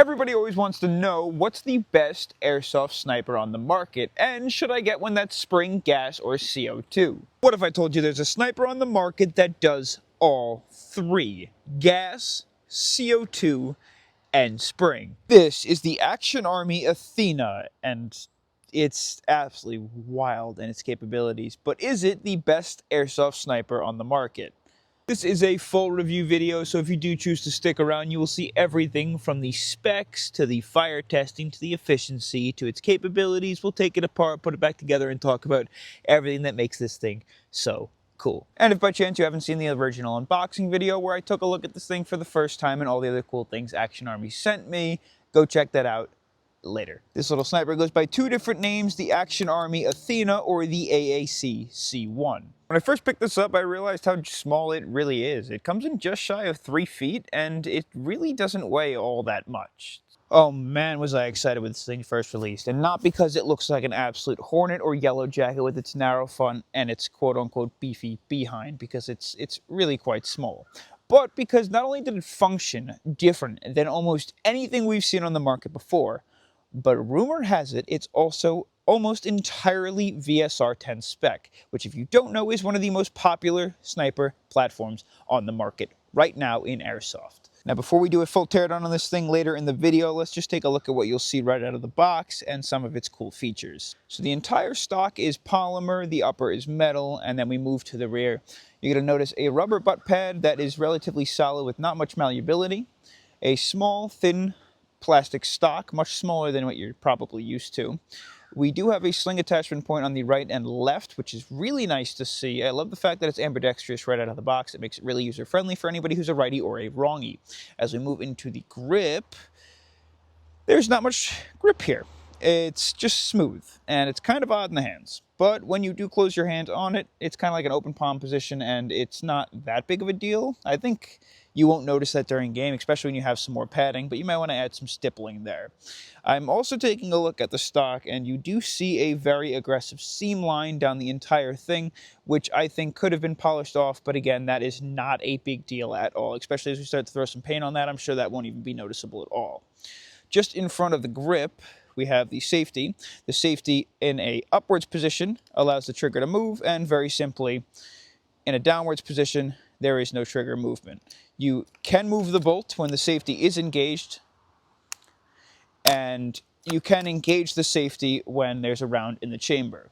Everybody always wants to know what's the best airsoft sniper on the market, and should I get one that's spring, gas, or CO2? What if I told you there's a sniper on the market that does all three: gas, CO2, and spring? This is the Action Army Athena, and it's absolutely wild in its capabilities, but is it the best airsoft sniper on the market? This is a full review video, so if you do choose to stick around, you will see everything from the specs, to the fire testing, to the efficiency, to its capabilities. We'll take it apart, put it back together, and talk about everything that makes this thing so cool. And if by chance you haven't seen the original unboxing video where I took a look at this thing for the first time and all the other cool things Action Army sent me, go check that out later. This little sniper goes by two different names: the Action Army Athena or the AAC-C1. When I first picked this up, I realized how small it really is. It comes in just shy of 3 feet, and it really doesn't weigh all that much. Oh man, was I excited when this thing first released, and not because it looks like an absolute hornet or yellow jacket with its narrow front and its quote-unquote beefy behind, because it's really quite small, but because not only did it function different than almost anything we've seen on the market before, but rumor has it it's also almost entirely VSR-10 spec, which if you don't know is one of the most popular sniper platforms on the market right now in Airsoft. Now before we do a full teardown on this thing later in the video, let's just take a look at what you'll see right out of the box and some of its cool features. So the entire stock is polymer, the upper is metal, and then we move to the rear. You're going to notice a rubber butt pad that is relatively solid with not much malleability, a small, thin plastic stock, much smaller than what you're probably used to. We do have a sling attachment point on the right and left, which is really nice to see. I love the fact that it's ambidextrous right out of the box. It makes it really user-friendly for anybody who's a righty or a wrongy. As we move into the grip, there's not much grip here. It's just smooth, and it's kind of odd in the hands. But when you do close your hand on it, it's kind of like an open palm position, and it's not that big of a deal. I think you won't notice that during game, especially when you have some more padding, but you might want to add some stippling there. I'm also taking a look at the stock, and you do see a very aggressive seam line down the entire thing, which I think could have been polished off, but again, that is not a big deal at all, especially as we start to throw some paint on that. I'm sure that won't even be noticeable at all. Just in front of the grip, we have the safety. The safety in a upwards position allows the trigger to move, and very simply, in a downwards position, there is no trigger movement. You can move the bolt when the safety is engaged, and you can engage the safety when there's a round in the chamber.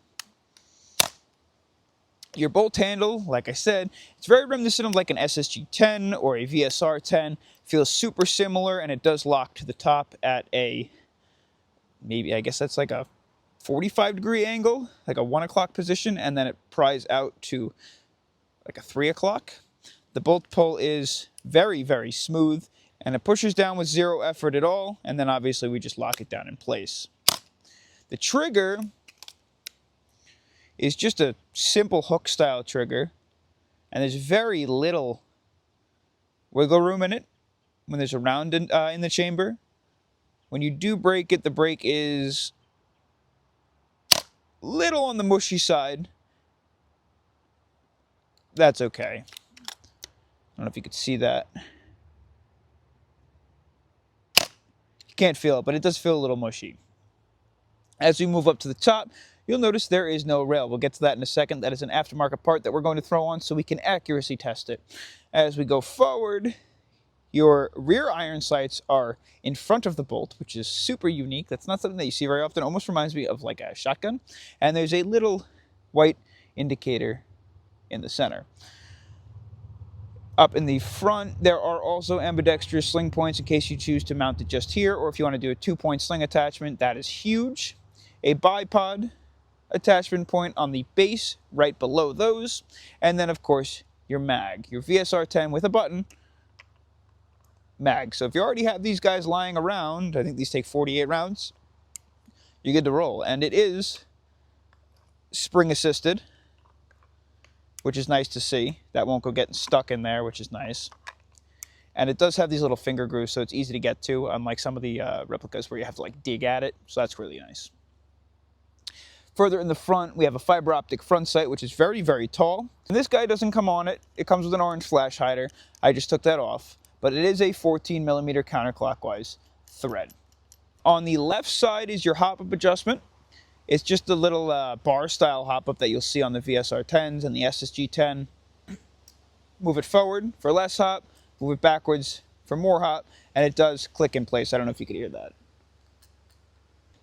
Your bolt handle, like I said, it's very reminiscent of like an SSG-10 or a VSR-10. Feels super similar, and it does lock to the top at a, maybe, I guess that's like a 45-degree angle, like a 1 o'clock position, and then it pries out to like a 3 o'clock. The bolt pull is very, very smooth, and it pushes down with zero effort at all, and then obviously we just lock it down in place. The trigger is just a simple hook style trigger, and there's very little wiggle room in it when there's a round in the chamber. When you do break it, the break is little on the mushy side. That's okay. I don't know if you could see that. You can't feel it, but it does feel a little mushy. As we move up to the top, you'll notice there is no rail. We'll get to that in a second. That is an aftermarket part that we're going to throw on so we can accuracy test it. As we go forward, your rear iron sights are in front of the bolt, which is super unique. That's not something that you see very often. It almost reminds me of like a shotgun. And there's a little white indicator in the center. Up in the front, there are also ambidextrous sling points in case you choose to mount it just here, or if you want to do a 2-point sling attachment. That is huge. A bipod attachment point on the base right below those, and then of course your mag, your VSR-10 with a button mag. So if you already have these guys lying around, I think these take 48 rounds, you're good to roll. And it is spring assisted, which is nice to see. That won't go getting stuck in there, which is nice. And it does have these little finger grooves, so it's easy to get to, unlike some of the replicas where you have to like dig at it. So that's really nice. Further in the front, we have a fiber optic front sight, which is very, very tall. And this guy doesn't come on it. It comes with an orange flash hider. I just took that off. But it is a 14mm counterclockwise thread. On the left side is your hop-up adjustment. It's just a little bar-style hop-up that you'll see on the VSR-10s and the SSG-10. Move it forward for less hop, move it backwards for more hop, and it does click in place. I don't know if you could hear that.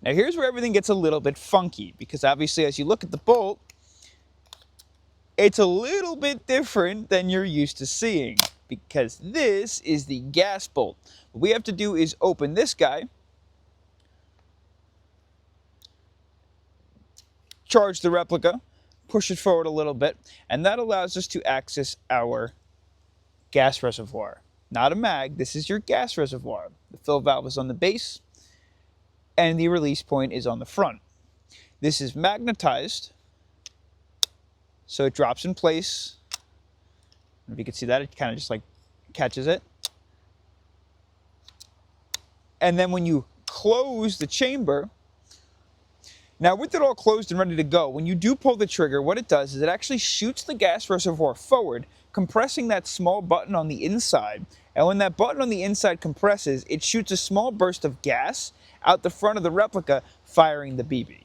Now here's where everything gets a little bit funky, because obviously as you look at the bolt, it's a little bit different than you're used to seeing, because this is the gas bolt. What we have to do is open this guy, charge the replica, push it forward a little bit, and that allows us to access our gas reservoir. Not a mag, this is your gas reservoir. The fill valve is on the base, and the release point is on the front. This is magnetized, so it drops in place. If you can see that, it kind of just like catches it. And then when you close the chamber, now with it all closed and ready to go, when you do pull the trigger, what it does is it actually shoots the gas reservoir forward, compressing that small button on the inside. And when that button on the inside compresses, it shoots a small burst of gas out the front of the replica, firing the BB.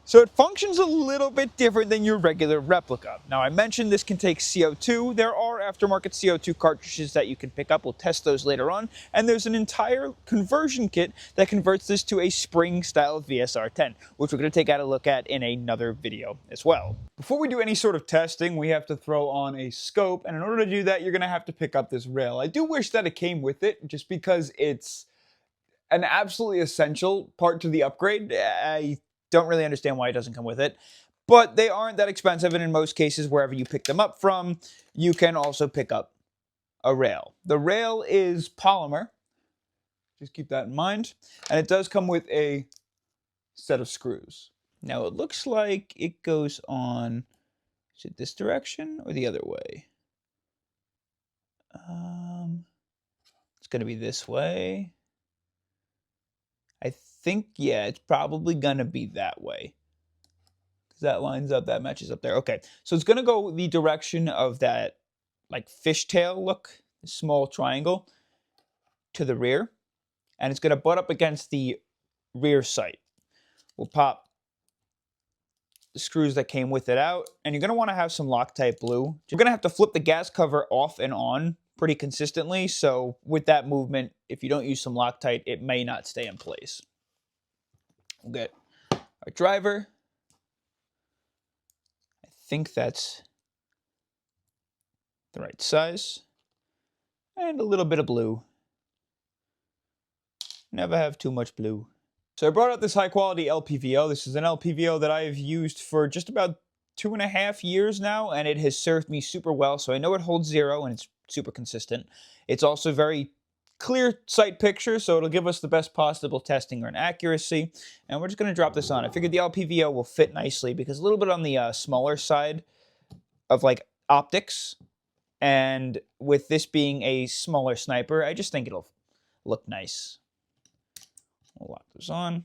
So it functions a little bit different than your regular replica. Now I mentioned this can take CO2. There are aftermarket CO2 cartridges that you can pick up. We'll test those later on. And there's an entire conversion kit that converts this to a spring style VSR-10, which we're going to take a look at in another video as well. Before we do any sort of testing, we have to throw on a scope. And in order to do that, you're going to have to pick up this rail. I do wish that it came with it, just because it's an absolutely essential part to the upgrade. I don't really understand why it doesn't come with it, but they aren't that expensive, and in most cases, wherever you pick them up from, you can also pick up a rail. The rail is polymer, just keep that in mind, and it does come with a set of screws. Now it looks like it goes on, is it this direction or the other way? It's going to be this way. I think, yeah, it's probably going to be that way. Because that lines up, that matches up there. Okay, so it's going to go the direction of that, like, fishtail look, small triangle, to the rear. And it's going to butt up against the rear sight. We'll pop the screws that came with it out. And you're going to want to have some Loctite glue. You're going to have to flip the gas cover off and on pretty consistently. So with that movement, if you don't use some Loctite, it may not stay in place. We'll get our driver. I think that's the right size. And a little bit of blue. Never have too much blue. So I brought out this high quality LPVO. This is an LPVO that I have used for just about 2.5 years now, and it has served me super well. So I know it holds 0 and it's super consistent. It's also very clear sight picture, so it'll give us the best possible testing or accuracy. And we're just going to drop this on. I figured the LPVO will fit nicely because a little bit on the smaller side of like optics, and with this being a smaller sniper, I just think it'll look nice. We'll lock this on.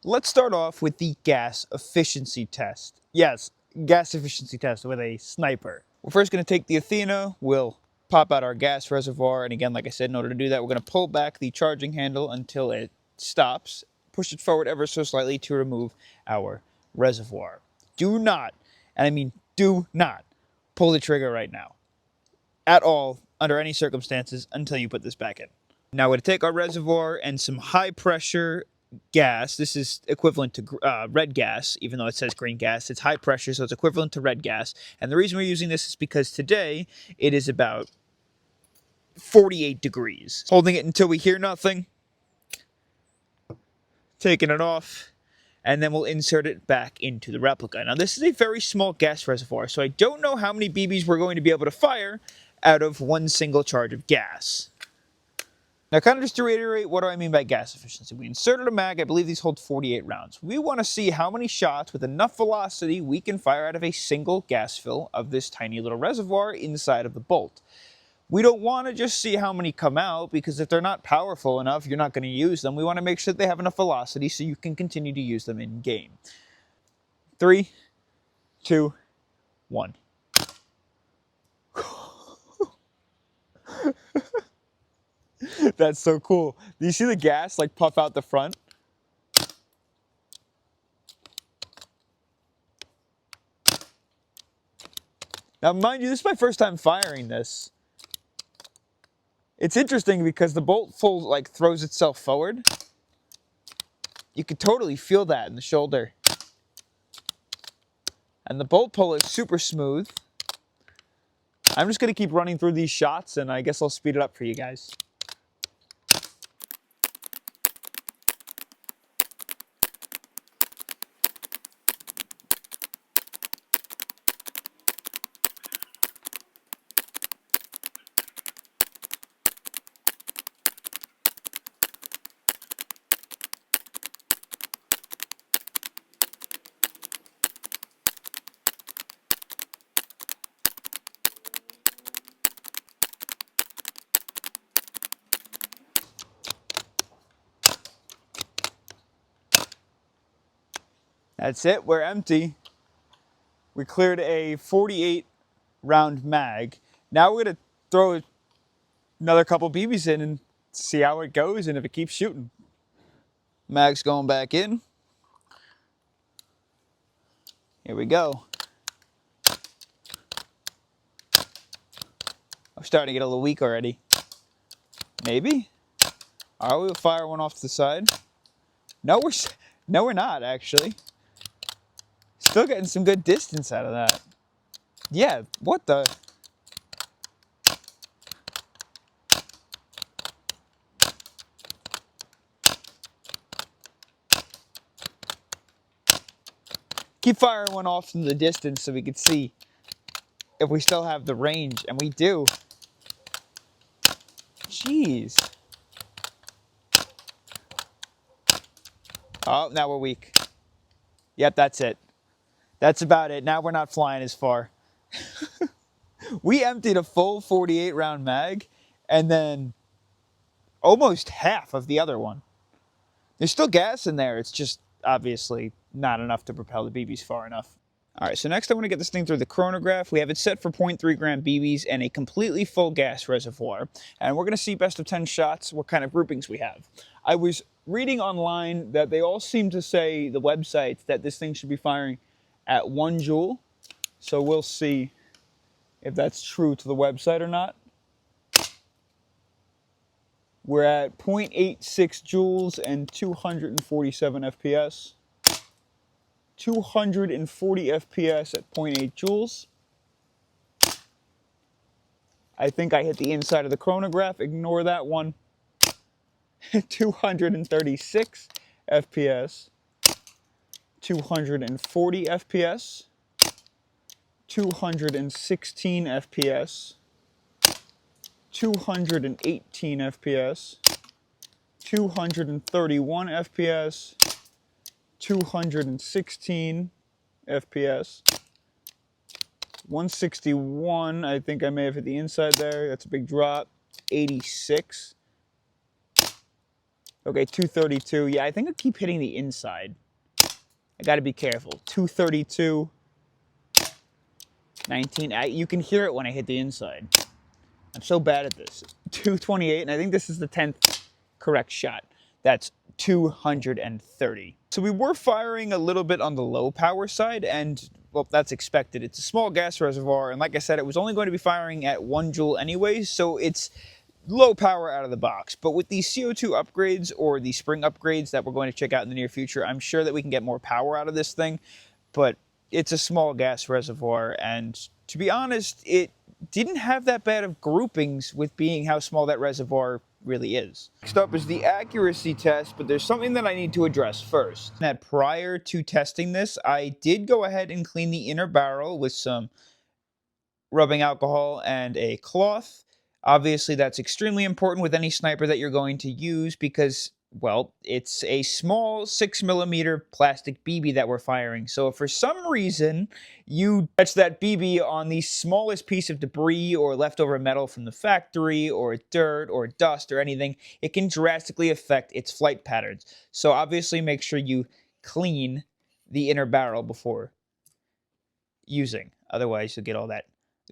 Let's start off with the gas efficiency test. Yes, gas efficiency test with a sniper. We're first going to take the Athena. We'll pop out our gas reservoir, and again, like I said, in order to do that, we're going to pull back the charging handle until it stops, push it forward ever so slightly to remove our reservoir. Do not, and I mean do not, pull the trigger right now, at all, under any circumstances, until you put this back in. Now we're going to take our reservoir and some high pressure gas. This is equivalent to red gas, even though it says green gas. It's high pressure, so it's equivalent to red gas. And the reason we're using this is because today it is about 48 degrees. Holding it until we hear nothing. Taking it off. And then we'll insert it back into the replica. Now this is a very small gas reservoir, so I don't know how many BBs we're going to be able to fire out of one single charge of gas. Now, kind of just to reiterate, what do I mean by gas efficiency? We inserted a mag. I believe these hold 48 rounds. We want to see how many shots with enough velocity we can fire out of a single gas fill of this tiny little reservoir inside of the bolt. We don't want to just see how many come out, because if they're not powerful enough, you're not going to use them. We want to make sure that they have enough velocity so you can continue to use them in game. 3, 2, 1. That's so cool. Do you see the gas like puff out the front? Now, mind you, this is my first time firing this. It's interesting because the bolt full like throws itself forward. You could totally feel that in the shoulder. And the bolt pull is super smooth. I'm just going to keep running through these shots, and I guess I'll speed it up for you guys. That's it, we're empty. We cleared a 48 round mag. Now we're gonna throw another couple BBs in and see how it goes and if it keeps shooting. Mag's going back in. Here we go. I'm starting to get a little weak already. Maybe? All right, we'll fire one off to the side. No, we're not actually. Still getting some good distance out of that. Yeah, what the? Keep firing one off in the distance so we can see if we still have the range, and we do. Jeez. Oh, now we're weak. Yep, that's it. That's about it. Now we're not flying as far. We emptied a full 48 round mag and then almost half of the other one. There's still gas in there. It's just obviously not enough to propel the BBs far enough. All right, so next I want to get this thing through the chronograph. We have it set for 0.3 gram BBs and a completely full gas reservoir. And we're going to see best of 10 shots, what kind of groupings we have. I was reading online that they all seem to say, the websites, that this thing should be firing at 1 joule. So we'll see if that's true to the website or not. We're at 0.86 joules and 247 FPS. 240 FPS at 0.8 joules. I think I hit the inside of the chronograph. Ignore that one. 236 FPS. 240 FPS. 216 FPS. 218 FPS. 231 FPS. 216 FPS, 161, I think I may have hit the inside there, that's a big drop, 86, okay, 232, yeah, I think I keep hitting the inside, I gotta be careful, 232, 19, you can hear it when I hit the inside, I'm so bad at this, 228, and I think this is the 10th correct shot, that's 230. So we were firing a little bit on the low power side, and well, that's expected. It's a small gas reservoir, and like I said, it was only going to be firing at 1 joule anyways, so it's low power out of the box. But with these CO2 upgrades or the spring upgrades that we're going to check out in the near future, I'm sure that we can get more power out of this thing, but it's a small gas reservoir, and to be honest, it didn't have that bad of groupings with being how small that reservoir really is. Next up is the accuracy test, but there's something that I need to address first. That prior to testing this, I did go ahead and clean the inner barrel with some rubbing alcohol and a cloth. Obviously, that's extremely important with any sniper that you're going to use because, well, it's a small 6mm plastic BB that we're firing. So if for some reason you touch that BB on the smallest piece of debris or leftover metal from the factory or dirt or dust or anything, it can drastically affect its flight patterns. So obviously make sure you clean the inner barrel before using. Otherwise, you'll get all that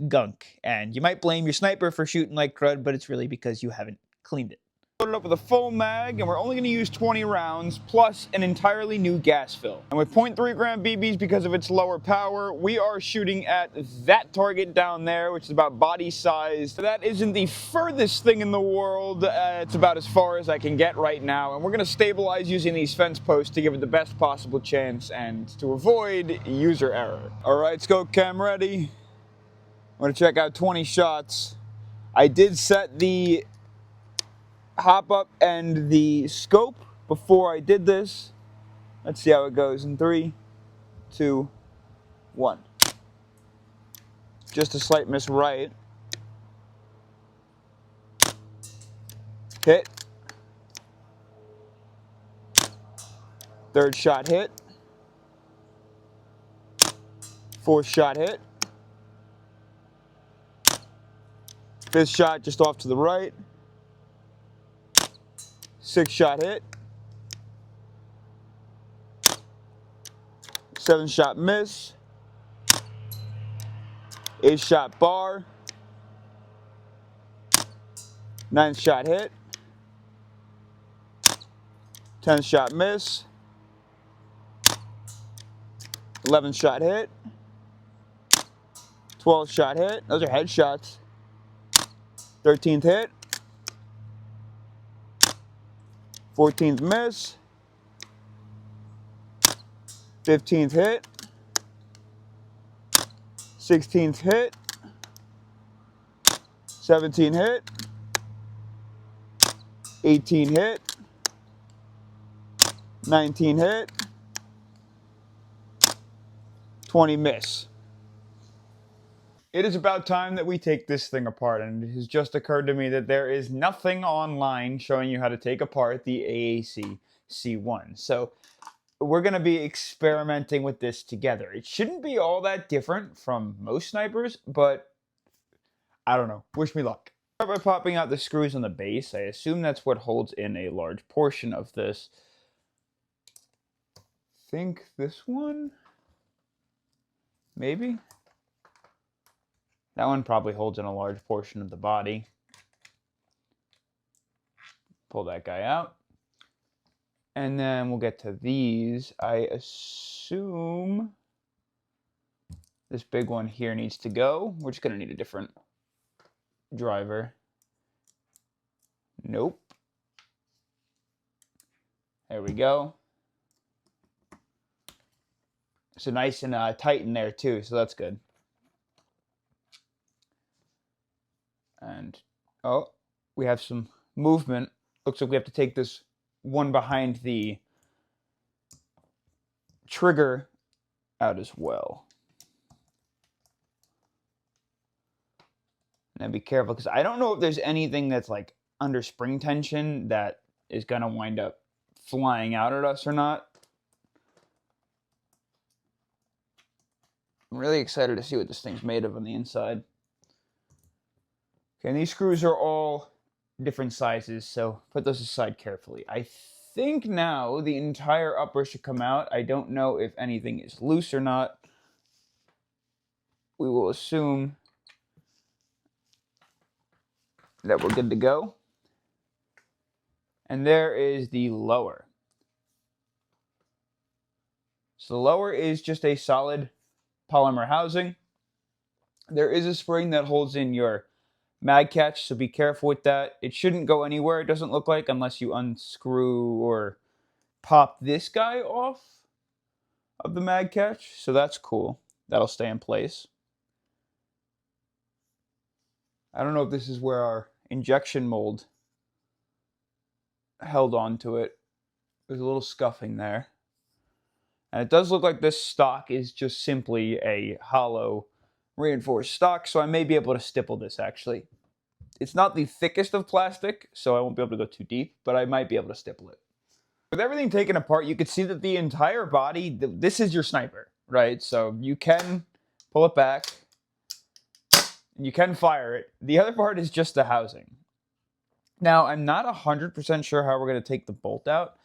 gunk. And you might blame your sniper for shooting like crud, but it's really because you haven't cleaned it. Loaded up with a full mag, and we're only going to use 20 rounds plus an entirely new gas fill. And with 0.3 gram BBs, because of its lower power, we are shooting at that target down there, which is about body size. That isn't the furthest thing in the world. It's about as far as I can get right now, and we're going to stabilize using these fence posts to give it the best possible chance and to avoid user error. All right, scope cam ready. I'm going to check out 20 shots. I did set the hop up and the scope before I did this. Let's see how it goes in 3, 2, 1. Just a slight miss right. Hit. Third shot hit. Fourth shot hit. Fifth shot just off to the right. Sixth shot hit. Seventh shot miss. Eighth shot bar. Ninth shot hit. 10th shot miss. 11th shot hit. 12th shot hit. Those are headshots. 13th hit. 14th miss. 15th hit. 16th hit. 17 hit. 18 hit. 19 hit. 20 miss. It is about time that we take this thing apart, and it has just occurred to me that there is nothing online showing you how to take apart the AAC-C1. So we're going to be experimenting with this together. It shouldn't be all that different from most snipers, but I don't know. Wish me luck. Start by popping out the screws on the base. I assume that's what holds in a large portion of this. Think this one? Maybe? That one probably holds in a large portion of the body. Pull that guy out. And then we'll get to these. I assume this big one here needs to go. We're just going to need a different driver. Nope. There we go. So nice and tight in there too, so that's good. And, oh, we have some movement. Looks like we have to take this one behind the trigger out as well. Now be careful, because I don't know if there's anything that's like under spring tension that is going to wind up flying out at us or not. I'm really excited to see what this thing's made of on the inside. Okay, and these screws are all different sizes, so put those aside carefully. I think now the entire upper should come out. I don't know if anything is loose or not. We will assume that we're good to go. And there is the lower. So the lower is just a solid polymer housing. There is a spring that holds in your mag catch, so be careful with that. It shouldn't go anywhere, it doesn't look like, unless you unscrew or pop this guy off of the mag catch. So that's cool. That'll stay in place. I don't know if this is where our injection mold held onto it. There's a little scuffing there. And it does look like this stock is just simply a hollow reinforced stock, so I may be able to stipple this actually. It's not the thickest of plastic, so I won't be able to go too deep, but I might be able to stipple it. With everything taken apart, you can see that the entire body, this is your sniper, right? So you can pull it back, and you can fire it. The other part is just the housing. Now, I'm not 100% sure how we're going to take the bolt out.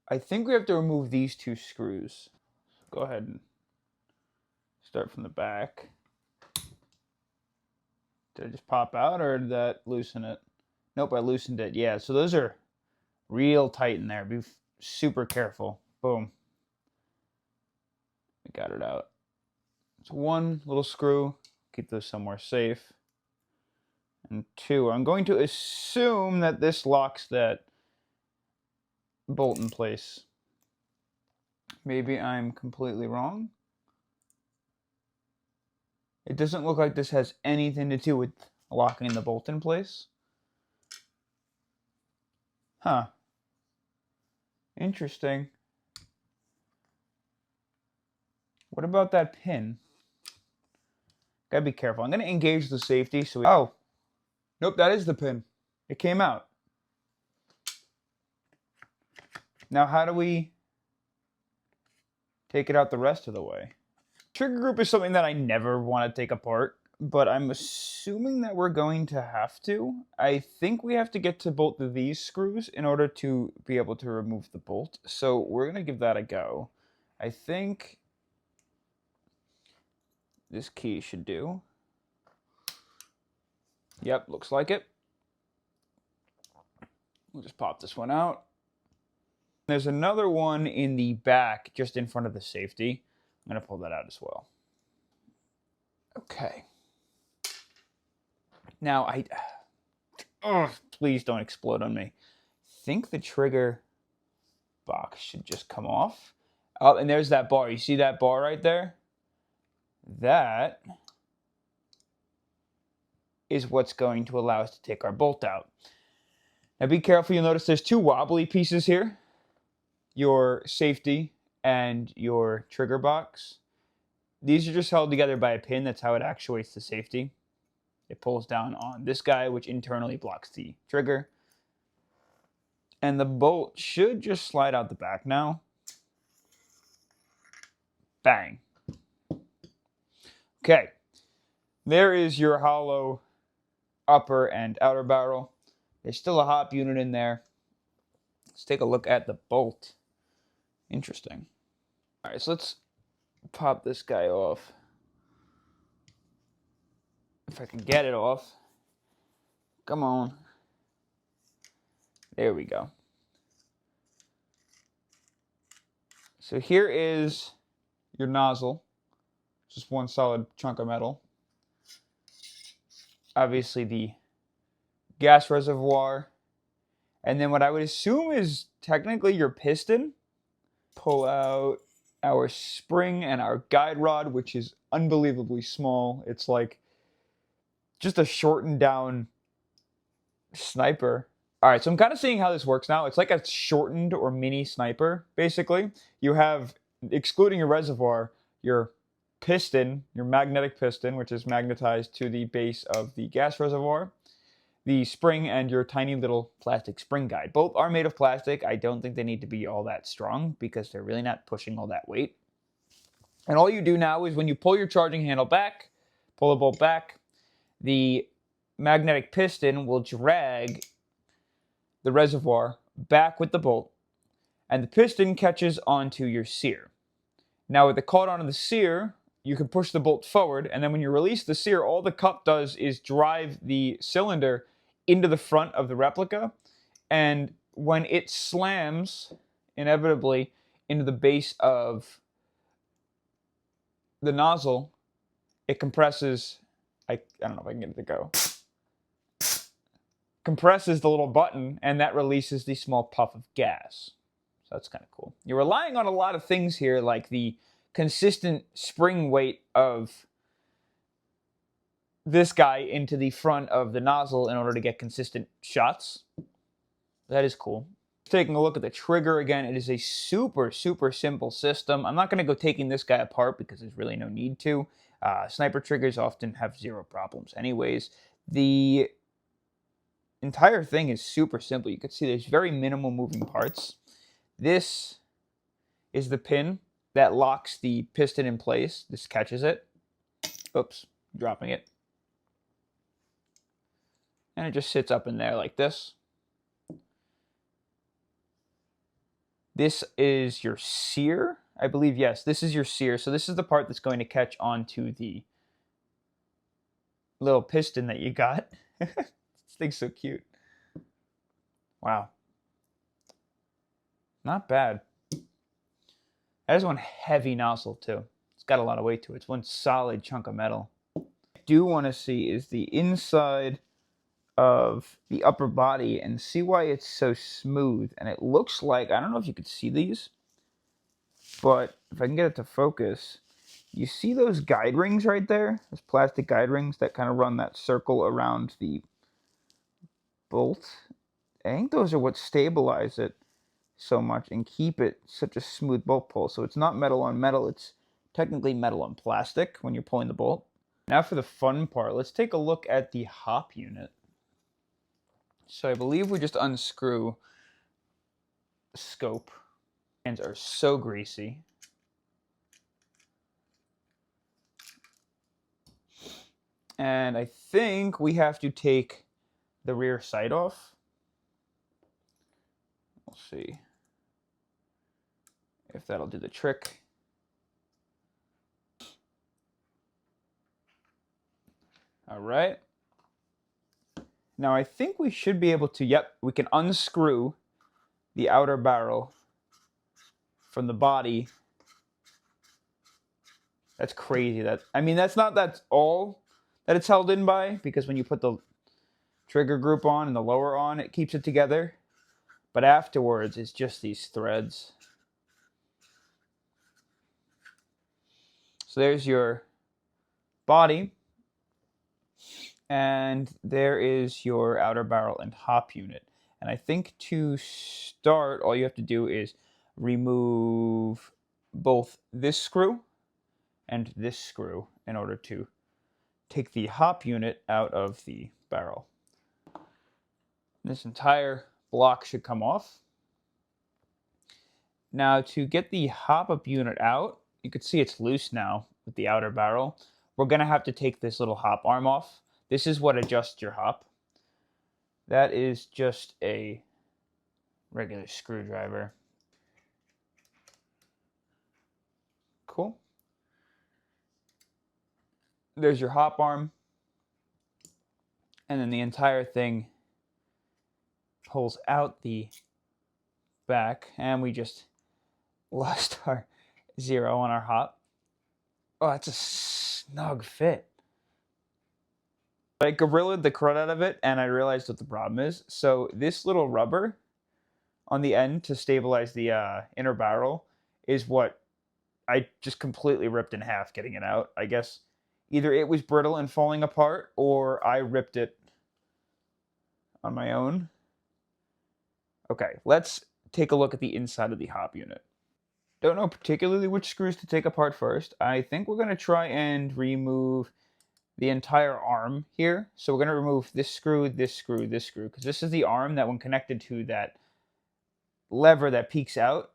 I think we have to remove these two screws. Go ahead and start from the back. Did it just pop out, or did that loosen it? Nope, I loosened it. Yeah, so those are real tight in there. Be super careful. Boom. I got it out. It's one little screw. Keep those somewhere safe. And two, I'm going to assume that this locks that bolt in place. Maybe I'm completely wrong. It doesn't look like this has anything to do with locking the bolt in place. Huh. Interesting. What about that pin? Gotta be careful. I'm gonna engage the safety so we... Oh. Nope, that is the pin. It came out. Now how do we take it out the rest of the way? Trigger group is something that I never want to take apart, but I'm assuming that we're going to have to. I think we have to get to both of these screws in order to be able to remove the bolt. So we're going to give that a go. I think this key should do. Yep, looks like it. We'll just pop this one out. There's another one in the back, just in front of the safety. I'm going to pull that out as well. Okay. Now, please don't explode on me. I think the trigger box should just come off. Oh, and there's that bar. You see that bar right there? That is what's going to allow us to take our bolt out. Now be careful, you'll notice there's two wobbly pieces here. Your safety and your trigger box. These are just held together by a pin. That's how it actuates the safety. It pulls down on this guy, which internally blocks the trigger. And the bolt should just slide out the back now. Bang. Okay. There is your hollow upper and outer barrel. There's still a hop unit in there. Let's take a look at the bolt. Interesting. All right, so let's pop this guy off. If I can get it off. Come on. There we go. So here is your nozzle. Just one solid chunk of metal. Obviously the gas reservoir. And then what I would assume is technically your piston. Pull out our spring and our guide rod, which is unbelievably small. It's like just a shortened down sniper. All right, so I'm kind of seeing how this works now. It's like a shortened or mini sniper, basically. You have, excluding your reservoir, your piston, your magnetic piston, which is magnetized to the base of the gas reservoir, the spring, and your tiny little plastic spring guide. Both are made of plastic. I don't think they need to be all that strong because they're really not pushing all that weight. And all you do now is when you pull your charging handle back, pull the bolt back, the magnetic piston will drag the reservoir back with the bolt, and the piston catches onto your sear. Now with it caught onto the sear, you can push the bolt forward, and then when you release the sear, all the cup does is drive the cylinder into the front of the replica, and when it slams, inevitably, into the base of the nozzle, it compresses, I don't know if I can get it to go, compresses the little button, and that releases the small puff of gas. So that's kind of cool. You're relying on a lot of things here, like the consistent spring weight of this guy into the front of the nozzle in order to get consistent shots. That is cool. Taking a look at the trigger again, it is a super, super simple system. I'm not going to go taking this guy apart because there's really no need to. Sniper triggers often have zero problems anyways. The entire thing is super simple. You can see there's very minimal moving parts. This is the pin that locks the piston in place. This catches it. Oops, dropping it. And it just sits up in there like this. This is your sear, I believe. Yes, this is your sear. So this is the part that's going to catch onto the little piston that you got. This thing's so cute. Wow. Not bad. That is one heavy nozzle too. It's got a lot of weight to it. It's one solid chunk of metal. What I do want to see is the inside of the upper body and see why it's so smooth. And it looks like, I don't know if you could see these, but if I can get it to focus, you see those guide rings right there? Those plastic guide rings that kind of run that circle around the bolt. I think those are what stabilize it so much and keep it such a smooth bolt pull. So it's not metal on metal, it's technically metal on plastic when you're pulling the bolt. Now for the fun part, let's take a look at the hop unit. So I believe we just unscrew the scope. Hands are so greasy. And I think we have to take the rear sight off. We'll see if that'll do the trick. All right. Now I think we should be able to, yep, we can unscrew the outer barrel from the body. That's crazy. I mean, that's all that it's held in by, because when you put the trigger group on and the lower on, it keeps it together. But afterwards, it's just these threads. So there's your body. And there is your outer barrel and hop unit. And I think to start, all you have to do is remove both this screw and this screw in order to take the hop unit out of the barrel. This entire block should come off. Now to get the hop up unit out, you can see it's loose now with the outer barrel. We're going to have to take this little hop arm off. This is what adjusts your hop. That is just a regular screwdriver. Cool. There's your hop arm. And then the entire thing pulls out the back. And we just lost our 0 on our hop. Oh, that's a snug fit. I gorillaed the crud out of it, and I realized what the problem is. So this little rubber on the end to stabilize the inner barrel is what I just completely ripped in half getting it out. I guess either it was brittle and falling apart, or I ripped it on my own. Okay, let's take a look at the inside of the hop unit. Don't know particularly which screws to take apart first. I think we're going to try and remove the entire arm here. So we're going to remove this screw, this screw, this screw, because this is the arm that when connected to that lever that peeks out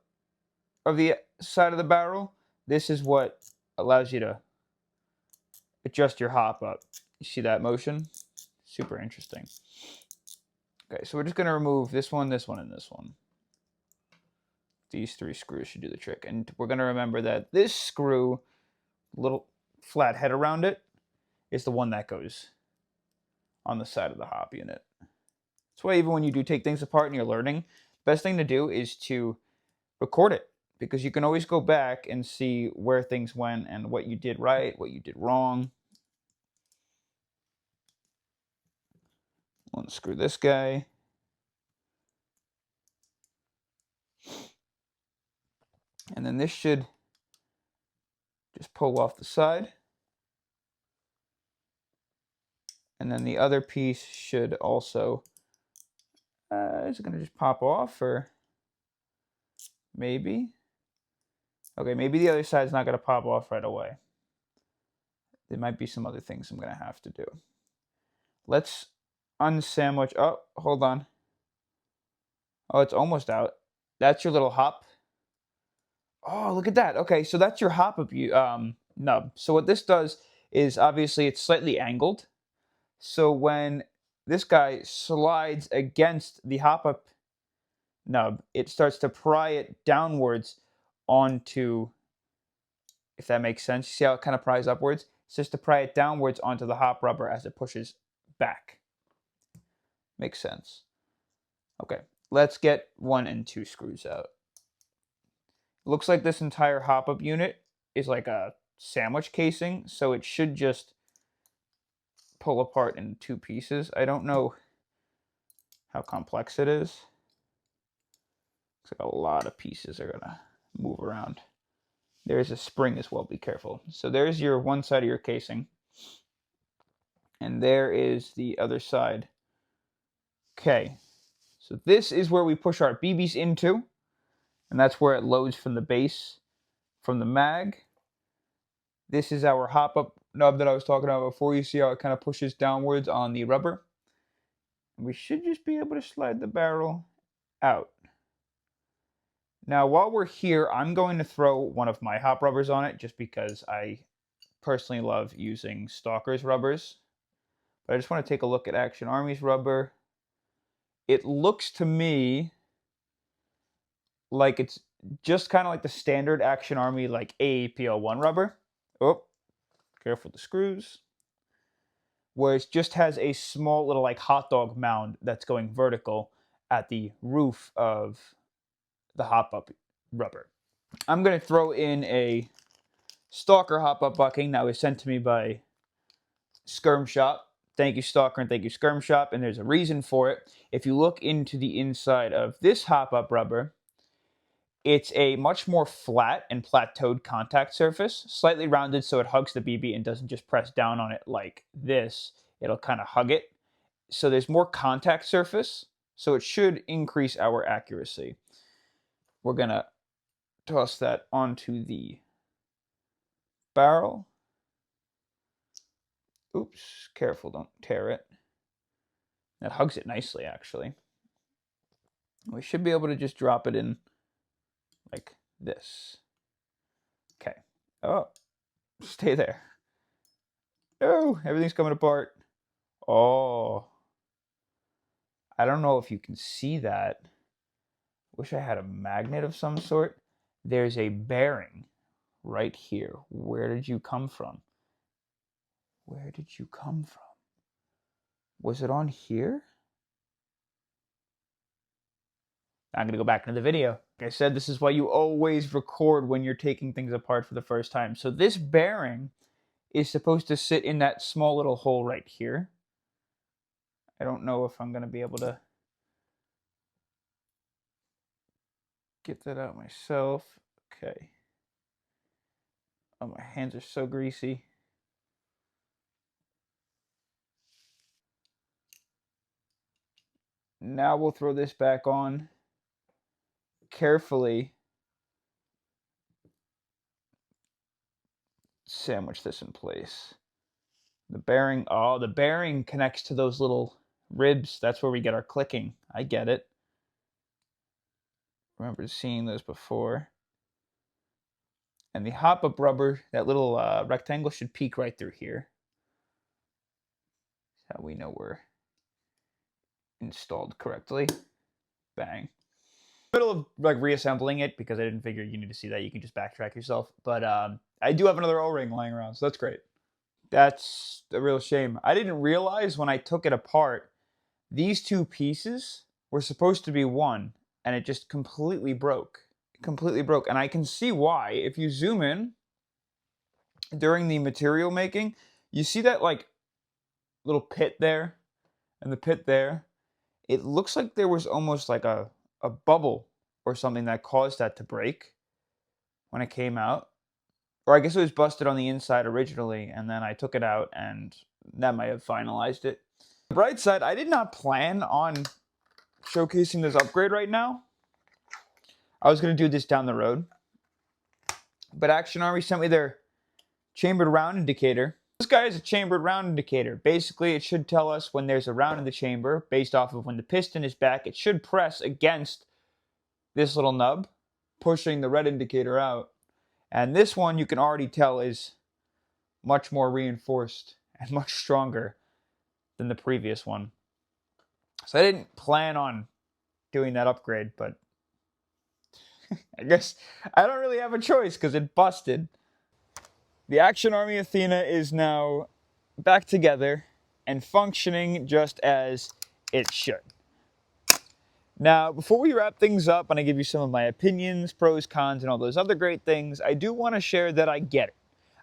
of the side of the barrel, this is what allows you to adjust your hop up. You see that motion? Super interesting. Okay, so we're just going to remove this one, and this one. These 3 screws should do the trick. And we're going to remember that this screw, little flat head around it, is the one that goes on the side of the hop unit. That's why even when you do take things apart and you're learning, the best thing to do is to record it, because you can always go back and see where things went and what you did right, what you did wrong. Unscrew this guy. And then this should just pull off the side. And then the other piece should also, is it going to just pop off, or maybe? Okay, maybe the other side's not going to pop off right away. There might be some other things I'm going to have to do. Let's unsandwich. Oh, hold on. Oh, it's almost out. That's your little hop. Oh, look at that. Okay, so that's your hop up nub. So what this does is, obviously it's slightly angled. So when this guy slides against the hop up nub, it starts to pry it downwards onto, if that makes sense. See how it kind of pries upwards? It's just to pry it downwards onto the hop rubber as it pushes back. Makes sense. Okay, let's get 1 and 2 screws out. Looks like this entire hop-up unit is like a sandwich casing, so it should just pull apart in 2 pieces. I don't know how complex it is. Looks like a lot of pieces are gonna move around. There's a spring as well, be careful. So there's your one side of your casing. And there is the other side. Okay, so this is where we push our BBs into, and that's where it loads from the base, from the mag. This is our hop-up nub that I was talking about before. You see how it kind of pushes downwards on the rubber. We should just be able to slide the barrel out. Now, while we're here, I'm going to throw one of my hop rubbers on it, just because I personally love using Stalker's rubbers. But I just want to take a look at Action Army's rubber. It looks to me like it's just kind of like the standard Action Army like AAP-C1 rubber. Oh, careful with the screws. Where it just has a small little like hot dog mound that's going vertical at the roof of the hop-up rubber. I'm going to throw in a Stalker hop-up bucking that was sent to me by Skirm Shop. Thank you, Stalker, and thank you, Skirm Shop, and there's a reason for it. If you look into the inside of this hop-up rubber, it's a much more flat and plateaued contact surface, slightly rounded so it hugs the BB and doesn't just press down on it like this. It'll kind of hug it. So there's more contact surface, so it should increase our accuracy. We're going to toss that onto the barrel. Oops, careful, don't tear it. That hugs it nicely, actually. We should be able to just drop it in like this. Okay. Oh, stay there. Oh, everything's coming apart. Oh. I don't know if you can see that. Wish I had a magnet of some sort. There's a bearing right here. Where did you come from? Where did you come from? Was it on here? I'm going to go back into the video. Like I said, this is why you always record when you're taking things apart for the first time. So this bearing is supposed to sit in that small little hole right here. I don't know if I'm going to be able to get that out myself. Okay. Oh, my hands are so greasy. Now we'll throw this back on. Carefully sandwich this in place. The bearing, oh, the bearing connects to those little ribs. That's where we get our clicking. I get it. Remember seeing those before. And the hop-up rubber, that little rectangle should peek right through here. That's how we know we're installed correctly. Bang. Middle of like reassembling it, because I didn't figure you need to see that. You can just backtrack yourself. But I do have another O-ring lying around, so that's great. That's a real shame. I didn't realize when I took it apart, these two pieces were supposed to be one, and it just completely broke. Completely broke. And I can see why. If you zoom in during the material making, you see that like little pit there and the pit there. It looks like there was almost like a bubble or something that caused that to break when it came out. Or I guess it was busted on the inside originally, and then I took it out, and that might have finalized it. The bright side, I did not plan on showcasing this upgrade right now. I was going to do this down the road. But Action Army sent me their chambered round indicator. This guy is a chambered round indicator. Basically, it should tell us when there's a round in the chamber based off of when the piston is back. It should press against this little nub, pushing the red indicator out. And this one, you can already tell, is much more reinforced and much stronger than the previous one. So I didn't plan on doing that upgrade, but I guess I don't really have a choice because it busted. The Action Army Athena is now back together and functioning just as it should. Now, before we wrap things up and I give you some of my opinions, pros, cons, and all those other great things, I do want to share that I get it.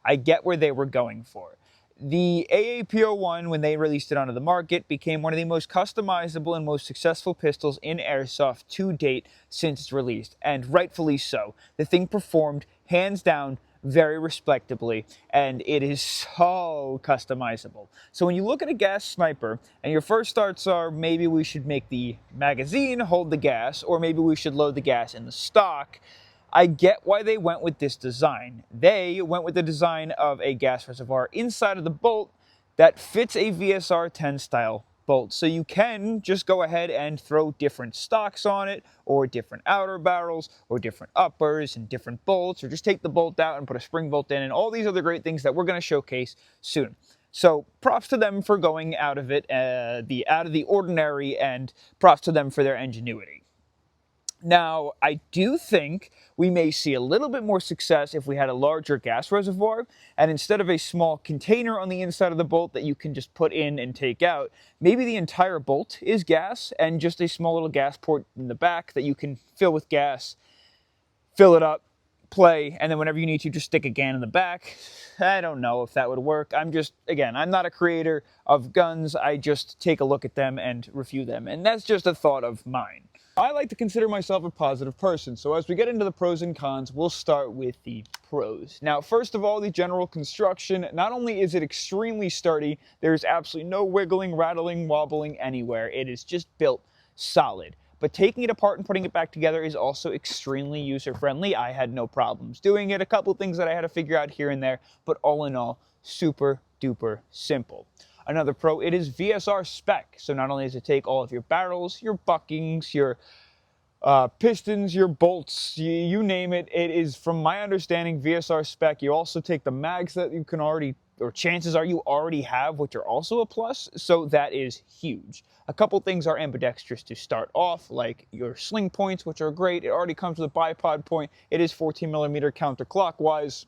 I get where they were going for. The AAC-C1, when they released it onto the market, became one of the most customizable and most successful pistols in Airsoft to date since it's released, and rightfully so. The thing performed, hands down, very respectably, and it is so customizable. So when you look at a gas sniper, and your first thoughts are, maybe we should make the magazine hold the gas, or maybe we should load the gas in the stock, I get why they went with this design. They went with the design of a gas reservoir inside of the bolt that fits a VSR-10 style bolt. So you can just go ahead and throw different stocks on it, or different outer barrels, or different uppers and different bolts, or just take the bolt out and put a spring bolt in, and all these other great things that we're going to showcase soon. So props to them for going out of it, out of the ordinary, and props to them for their ingenuity. Now, I do think we may see a little bit more success if we had a larger gas reservoir, and instead of a small container on the inside of the bolt that you can just put in and take out, maybe the entire bolt is gas and just a small little gas port in the back that you can fill with gas, fill it up, play, and then whenever you need to, just stick a gun in the back. I don't know if that would work. I'm not a creator of guns. I just take a look at them and review them, and that's just a thought of mine. I like to consider myself a positive person, so as we get into the pros and cons, we'll start with the pros. Now, first of all, the general construction. Not only is it extremely sturdy, there's absolutely no wiggling, rattling, wobbling anywhere. It is just built solid. But taking it apart and putting it back together is also extremely user-friendly. I had no problems doing it. A couple things that I had to figure out here and there, but all in all, super duper simple. Another pro, it is VSR spec. So not only does it take all of your barrels, your buckings, your pistons, your bolts, you name it, it is, from my understanding, VSR spec. You also take the mags that you can already, or chances are you already have, which are also a plus, so that is huge. A couple things are ambidextrous to start off, like your sling points, which are great. It already comes with a bipod point. It is 14mm counterclockwise.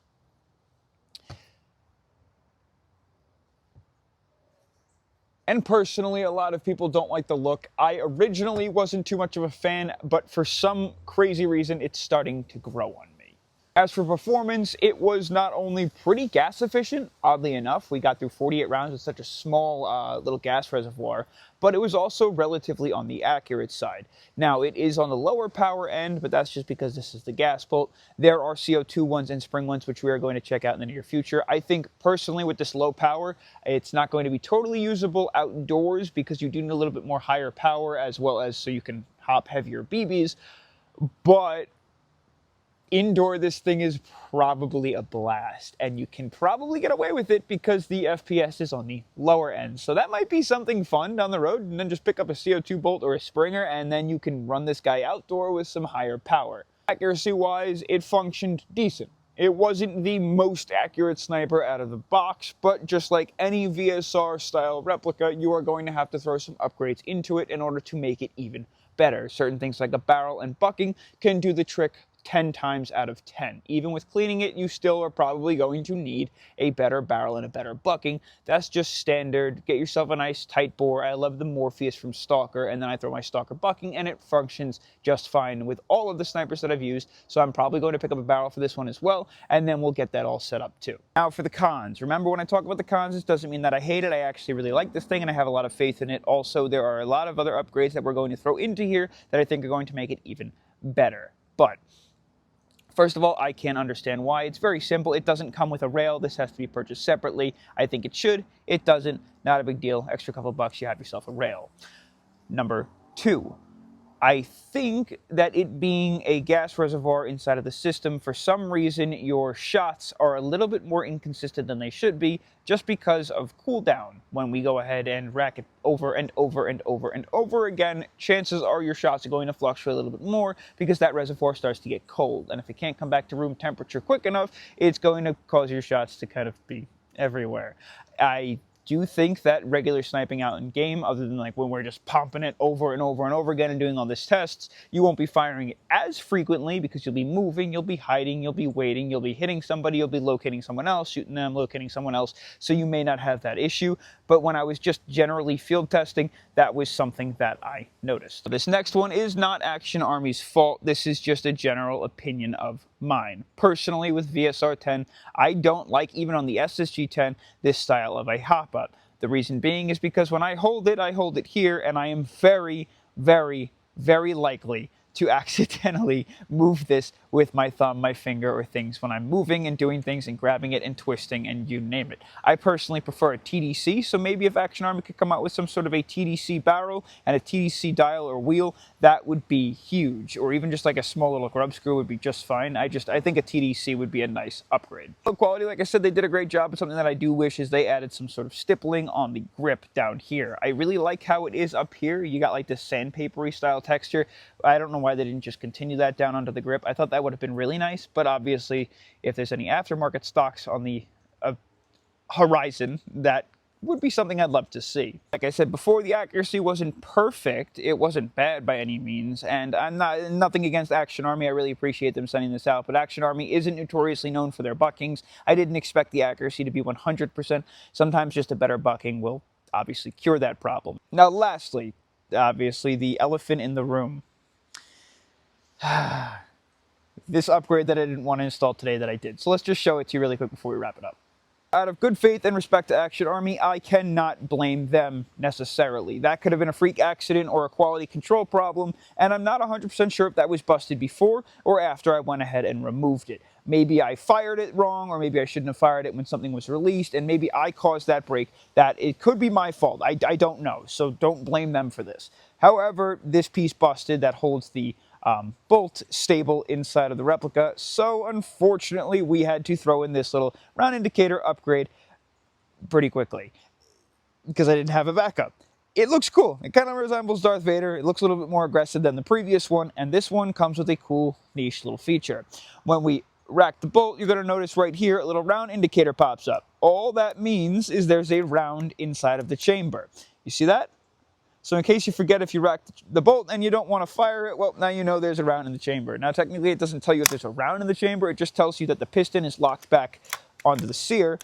And personally, a lot of people don't like the look. I originally wasn't too much of a fan, but for some crazy reason, it's starting to grow on me. As for performance, it was not only pretty gas efficient, oddly enough. We got through 48 rounds with such a small little gas reservoir, but it was also relatively on the accurate side. Now, it is on the lower power end, but that's just because this is the gas bolt. There are CO2 ones and spring ones, which we are going to check out in the near future. I think, personally, with this low power, it's not going to be totally usable outdoors because you do need a little bit more higher power, as well as so you can hop heavier BBs, but indoor, this thing is probably a blast, and you can probably get away with it because the FPS is on the lower end. So that might be something fun down the road, and then just pick up a CO2 bolt or a Springer, and then you can run this guy outdoor with some higher power. Accuracy-wise, it functioned decent. It wasn't the most accurate sniper out of the box, but just like any VSR-style replica, you are going to have to throw some upgrades into it in order to make it even better. Certain things like a barrel and bucking can do the trick 10 times out of 10. Even with cleaning it, you still are probably going to need a better barrel and a better bucking. That's just standard. Get yourself a nice tight bore. I love the Morpheus from Stalker, and then I throw my Stalker bucking, and it functions just fine with all of the snipers that I've used. So I'm probably going to pick up a barrel for this one as well, and then we'll get that all set up too. Now for the cons. Remember, when I talk about the cons, this doesn't mean that I hate it. I actually really like this thing, and I have a lot of faith in it. Also, there are a lot of other upgrades that we're going to throw into here that I think are going to make it even better. But first of all, I can't understand why. It's very simple. It doesn't come with a rail. This has to be purchased separately. I think it should. It doesn't. Not a big deal. Extra couple bucks, you have yourself a rail. Number two, I think that it being a gas reservoir inside of the system, for some reason, your shots are a little bit more inconsistent than they should be, just because of cooldown. When we go ahead and rack it over and over and over and over again, chances are your shots are going to fluctuate a little bit more because that reservoir starts to get cold. And if it can't come back to room temperature quick enough, it's going to cause your shots to kind of be everywhere. I do think that regular sniping out in game, other than like when we're just pumping it over and over and over again and doing all these tests, you won't be firing it as frequently because you'll be moving, you'll be hiding, you'll be waiting, you'll be hitting somebody, you'll be locating someone else, shooting them, locating someone else, so you may not have that issue. But when I was just generally field testing, that was something that I noticed. This next one is not Action Army's fault. This is just a general opinion of mine. Personally, with VSR-10, I don't like, even on the SSG-10, this style of a hop-up. The reason being is because when I hold it here, and I am very, very, very likely to accidentally move this with my thumb, my finger, or things when I'm moving and doing things and grabbing it and twisting and you name it. I personally prefer a TDC, so maybe if Action Army could come out with some sort of a TDC barrel and a TDC dial or wheel, that would be huge. Or even just like a small little grub screw would be just fine. I think a TDC would be a nice upgrade. Build quality, like I said, they did a great job, but something that I do wish is they added some sort of stippling on the grip down here. I really like how it is up here. You got like this sandpapery style texture. I don't know why they didn't just continue that down onto the grip. I thought that would have been really nice, but obviously if there's any aftermarket stocks on the horizon, that would be something I'd love to see. Like I said before, the accuracy wasn't perfect. It wasn't bad by any means, and I'm nothing against Action Army. I really appreciate them sending this out, but Action Army isn't notoriously known for their buckings. I didn't expect the accuracy to be 100%. Sometimes just a better bucking will obviously cure that problem. Now lastly, obviously the elephant in the room. This upgrade that I didn't want to install today that I did. So let's just show it to you really quick before we wrap it up. Out of good faith and respect to Action Army, I cannot blame them necessarily. That could have been a freak accident or a quality control problem, and I'm not 100% sure if that was busted before or after I went ahead and removed it. Maybe I fired it wrong, or maybe I shouldn't have fired it when something was released, and maybe I caused that break. That it could be my fault. I don't know, so don't blame them for this. However, this piece busted that holds the bolt stable inside of the replica, so unfortunately we had to throw in this little round indicator upgrade pretty quickly because I didn't have a backup. It looks cool. It kind of resembles Darth Vader. It looks a little bit more aggressive than the previous one, and this one comes with a cool niche little feature. When we rack the bolt, you're going to notice right here a little round indicator pops up. All that means is there's a round inside of the chamber. You see that? So in case you forget, if you rack the bolt and you don't want to fire it, well, now you know there's a round in the chamber. Now technically it doesn't tell you if there's a round in the chamber, it just tells you that the piston is locked back onto the sear,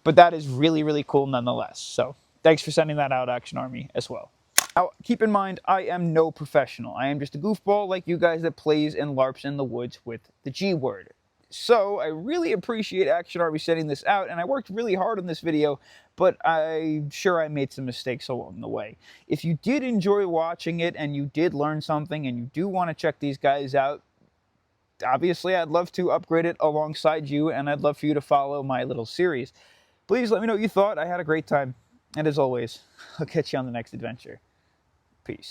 but that is really, really cool nonetheless. So thanks for sending that out, Action Army, as well. Now, keep in mind, I am no professional. I am just a goofball like you guys that plays and LARPs in the woods with the G word. So I really appreciate Action Army sending this out, and I worked really hard on this video, but I'm sure I made some mistakes along the way. If you did enjoy watching it and you did learn something and you do want to check these guys out, obviously I'd love to upgrade it alongside you, and I'd love for you to follow my little series. Please let me know what you thought. I had a great time, and as always, I'll catch you on the next adventure. Peace.